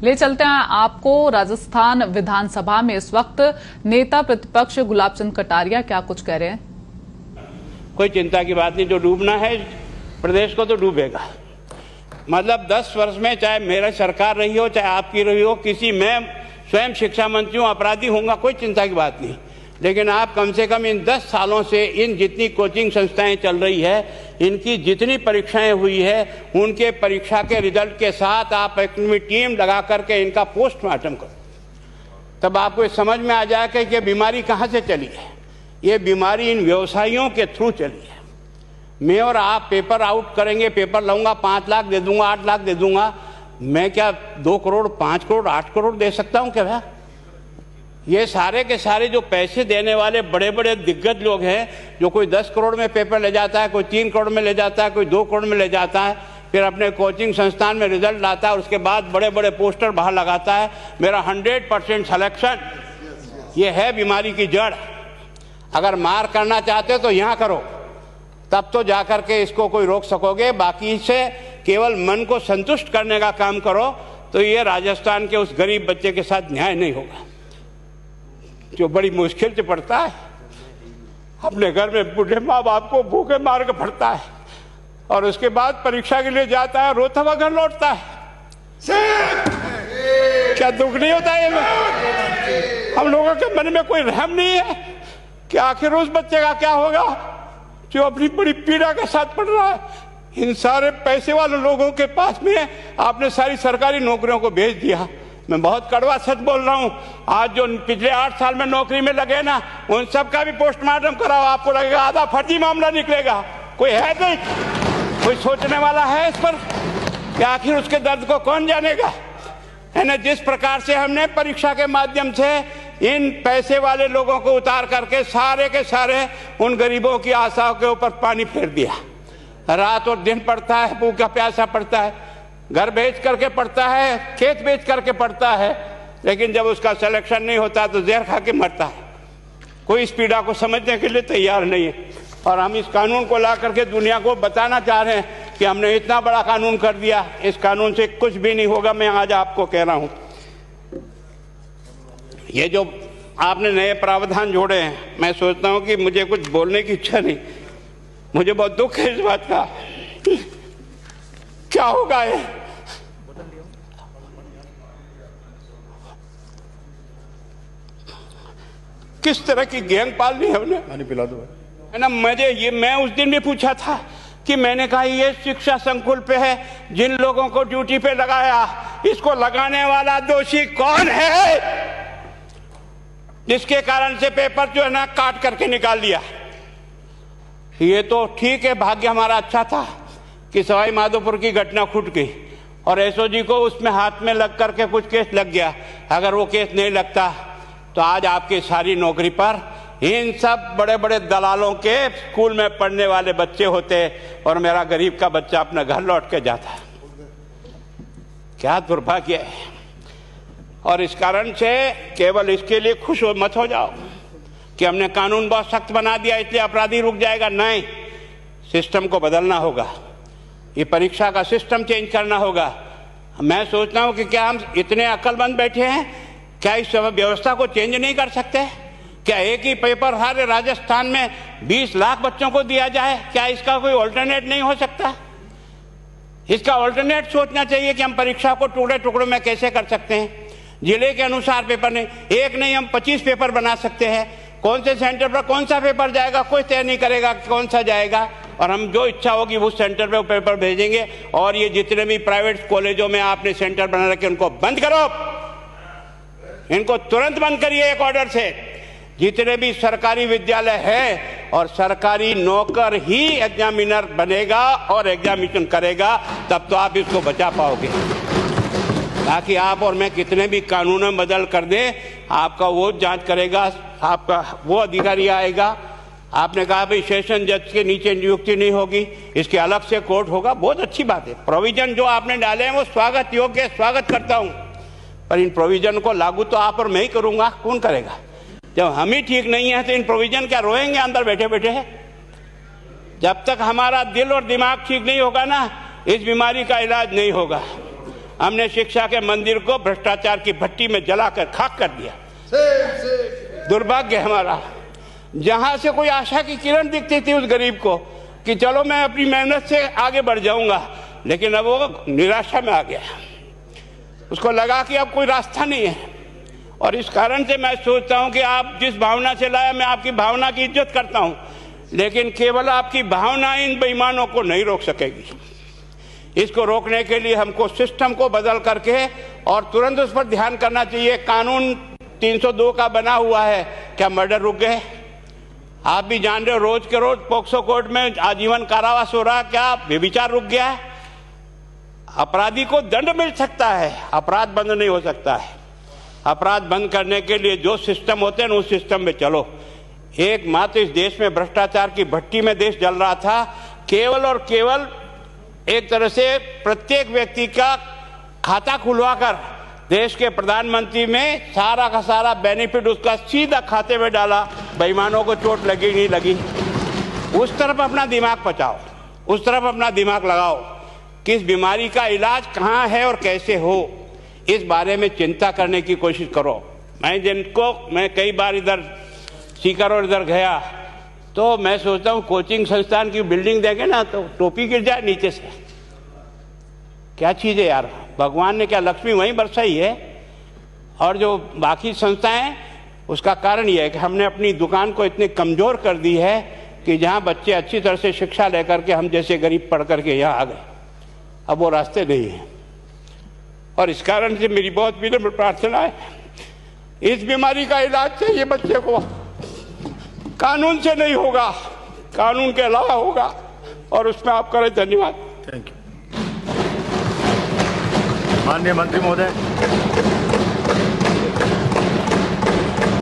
ले चलते हैं आपको राजस्थान विधानसभा में इस वक्त नेता प्रतिपक्ष गुलाब चंद कटारिया क्या कुछ कह रहे हैं। कोई चिंता की बात नहीं, जो डूबना है प्रदेश को तो डूबेगा। मतलब 10 वर्ष में चाहे मेरी सरकार रही हो चाहे आपकी रही हो, किसी मैं स्वयं शिक्षा मंत्री हूँ, अपराधी होऊंगा, कोई चिंता की बात नहीं। लेकिन आप कम से कम इन 10 सालों से इन जितनी कोचिंग संस्थाएं चल रही है, इनकी जितनी परीक्षाएं हुई है, उनके परीक्षा के रिजल्ट के साथ आप अपनी टीम लगा करके इनका पोस्टमार्टम करो, तब आपको समझ में आ जाएगा कि बीमारी कहाँ से चली है। ये बीमारी इन व्यवसायियों के थ्रू चली है। मैं और आप पेपर आउट करेंगे, पेपर लाऊंगा 5 लाख दे दूंगा, 8 लाख दे दूंगा, मैं क्या 2 करोड़ 5 करोड़ 8 करोड़ दे सकता हूं क्या? ये सारे के सारे जो पैसे देने वाले बड़े बड़े दिग्गज लोग हैं, जो कोई 10 करोड़ में पेपर ले जाता है, कोई 3 करोड़ में ले जाता है, कोई 2 करोड़ में ले जाता है, फिर अपने कोचिंग संस्थान में रिजल्ट लाता है, उसके बाद बड़े बड़े पोस्टर बाहर लगाता है, मेरा 100% सिलेक्शन। ये है बीमारी की जड़। अगर मार करना चाहते हो तो यहाँ करो, तब तो जाकर के इसको कोई रोक सकोगे। बाकी से केवल मन को संतुष्ट करने का काम करो तो ये राजस्थान के उस गरीब बच्चे के साथ न्याय नहीं होगा, जो बड़ी मुश्किल से पढ़ता है, अपने घर में बूढ़े माँ बाप को भूखे मार के पढ़ता है और उसके बाद परीक्षा के लिए जाता है, रोता हुआ घर लौटता है। क्या दुख नहीं होता है? हम लोगों के मन में कोई रहम नहीं है कि आखिर उस बच्चे का क्या होगा जो अपनी बड़ी पीड़ा के साथ पढ़ रहा है। इन सारे पैसे वाले लोगों के पास में आपने सारी सरकारी नौकरियों को भेज दिया। मैं बहुत कड़वा सच बोल रहा हूं। आज जो पिछले 8 साल में नौकरी में लगे ना, उन सब का भी पोस्टमार्टम कराओ, आपको लगेगा आधा फर्जी मामला निकलेगा। कोई है नहीं, कोई सोचने वाला है इस पर कि आखिर उसके दर्द को कौन जानेगा? है ना, जिस प्रकार से हमने परीक्षा के माध्यम से इन पैसे वाले लोगों को उतार करके सारे के सारे उन गरीबों की आशाओं के ऊपर पानी फेर दिया। रात और दिन पढ़ता है, भूखा प्यासा पढ़ता है, घर बेच करके पढ़ता है, खेत बेच करके पढ़ता है, लेकिन जब उसका सिलेक्शन नहीं होता तो जहर खा के मरता है। कोई इस पीड़ा को समझने के लिए तैयार नहीं है। और हम इस कानून को ला करके दुनिया को बताना चाह रहे हैं कि हमने इतना बड़ा कानून कर दिया, इस कानून से कुछ भी नहीं होगा। मैं आज आपको कह रहा हूं, ये जो आपने नए प्रावधान जोड़े हैं, मैं सोचता हूं कि मुझे कुछ बोलने की इच्छा नहीं, मुझे बहुत दुख है इस बात का। क्या होगा ये? किस तरह की गैंग पालनी है हमने? पानी पिला दो, है ना। मैं उस दिन भी पूछा था कि मैंने कहा ये शिक्षा संकुल पे है, जिन लोगों को ड्यूटी पे लगाया, इसको लगाने वाला दोषी कौन है, जिसके कारण से पेपर जो है ना काट करके निकाल दिया। ये तो ठीक है, भाग्य हमारा अच्छा था कि सवाई माधोपुर की घटना छूट गई और एसओजी को उसमें हाथ में लग करके कुछ केस लग गया। अगर वो केस नहीं लगता तो आज आपकी सारी नौकरी पर इन सब बड़े बड़े दलालों के स्कूल में पढ़ने वाले बच्चे होते और मेरा गरीब का बच्चा अपना घर लौट के जाता। क्या दुर्भाग्य है। और इस कारण से केवल इसके लिए खुश मत हो जाओ कि हमने कानून बहुत सख्त बना दिया इसलिए अपराधी रुक जाएगा। नहीं, सिस्टम को बदलना होगा, ये परीक्षा का सिस्टम चेंज करना होगा। मैं सोचता हूं कि क्या हम इतने अक्लमंद बैठे हैं, क्या इस व्यवस्था को चेंज नहीं कर सकते? क्या एक ही पेपर हर राजस्थान में 20 लाख बच्चों को दिया जाए? क्या इसका कोई ऑल्टरनेट नहीं हो सकता? इसका ऑल्टरनेट सोचना चाहिए कि हम परीक्षा को टुकड़े टुकड़ों में कैसे कर सकते हैं। जिले के अनुसार पेपर नहीं, एक नहीं हम 25 पेपर बना सकते हैं। कौन से सेंटर पर कौन सा पेपर जाएगा कोई तय नहीं करेगा कौन सा जाएगा, और हम जो इच्छा होगी उस सेंटर पे वो पेपर भेजेंगे। और ये जितने भी प्राइवेट कॉलेजों में आपने सेंटर बना रखे उनको बंद करो, इनको तुरंत बंद करिए एक ऑर्डर से। जितने भी सरकारी विद्यालय है और सरकारी नौकर ही एग्जामिनर बनेगा और एग्जामिनेशन करेगा, तब तो आप इसको बचा पाओगे। ताकि आप और मैं कितने भी कानून बदल कर दें, आपका वो जांच करेगा, आपका वो अधिकारी आएगा। आपने कहा भाई सेशन जज के नीचे नियुक्ति नहीं होगी, इसके अलग से कोर्ट होगा, बहुत अच्छी बात है। प्रोविजन जो आपने डाले हैं वो स्वागत योग्य, स्वागत करता हूं, पर इन प्रोविजन को लागू तो आप और मैं ही करूंगा, कौन करेगा? जब हम ही ठीक नहीं है तो इन प्रोविजन क्या रोएंगे अंदर बैठे बैठे? जब तक हमारा दिल और दिमाग ठीक नहीं होगा ना, इस बीमारी का इलाज नहीं होगा। हमने शिक्षा के मंदिर को भ्रष्टाचार की भट्टी में जलाकर खाक कर दिया। दुर्भाग्य हमारा, जहां से कोई आशा की किरण दिखती थी उस गरीब को कि चलो मैं अपनी मेहनत से आगे बढ़ जाऊंगा, लेकिन अब वो निराशा में आ गया। उसको लगा कि अब कोई रास्ता नहीं है। और इस कारण से मैं सोचता हूं कि आप जिस भावना से लाया, मैं आपकी भावना की इज्जत करता हूं, लेकिन केवल आपकी भावना इन बेईमानों को नहीं रोक सकेगी। इसको रोकने के लिए हमको सिस्टम को बदल करके और तुरंत उस पर ध्यान करना चाहिए। कानून 302 का बना हुआ है, क्या मर्डर रुक गए? आप भी जान रहे हो, रोज के रोज पोक्सो कोर्ट में आजीवन कारावास हो रहा, क्या व्यभिचार रुक गया है? अपराधी को दंड मिल सकता है, अपराध बंद नहीं हो सकता है। अपराध बंद करने के लिए जो सिस्टम होते हैं उस सिस्टम में चलो। एकमात्र इस देश में भ्रष्टाचार की भट्टी में देश जल रहा था, केवल और केवल एक तरह से प्रत्येक व्यक्ति का खाता खुलवाकर देश के प्रधानमंत्री में सारा का सारा बेनिफिट उसका सीधा खाते में डाला। बेईमानों को चोट लगी नहीं लगी, उस तरफ अपना दिमाग बचाओ, उस तरफ अपना दिमाग लगाओ। किस बीमारी का इलाज कहाँ है और कैसे हो, इस बारे में चिंता करने की कोशिश करो। मैं कई बार इधर सीकर और इधर गया तो मैं सोचता हूँ कोचिंग संस्थान की बिल्डिंग देंगे ना तो टोपी गिर जाए नीचे से। क्या चीज़ है यार, भगवान ने क्या लक्ष्मी वहीं बरसाई है। और जो बाकी संस्थाएं, उसका कारण यह है कि हमने अपनी दुकान को इतनी कमज़ोर कर दी है कि जहाँ बच्चे अच्छी तरह से शिक्षा लेकर के हम जैसे गरीब पढ़ करके यहाँ आ गए, अब वो रास्ते नहीं हैं। और इस कारण से मेरी बहुत विनम्र प्रार्थना है, इस बीमारी का इलाज चाहिए बच्चे को, कानून से नहीं होगा, कानून के अलावा होगा, और उसमें आप करें। धन्यवाद। Thank you. माननीय मंत्री महोदय।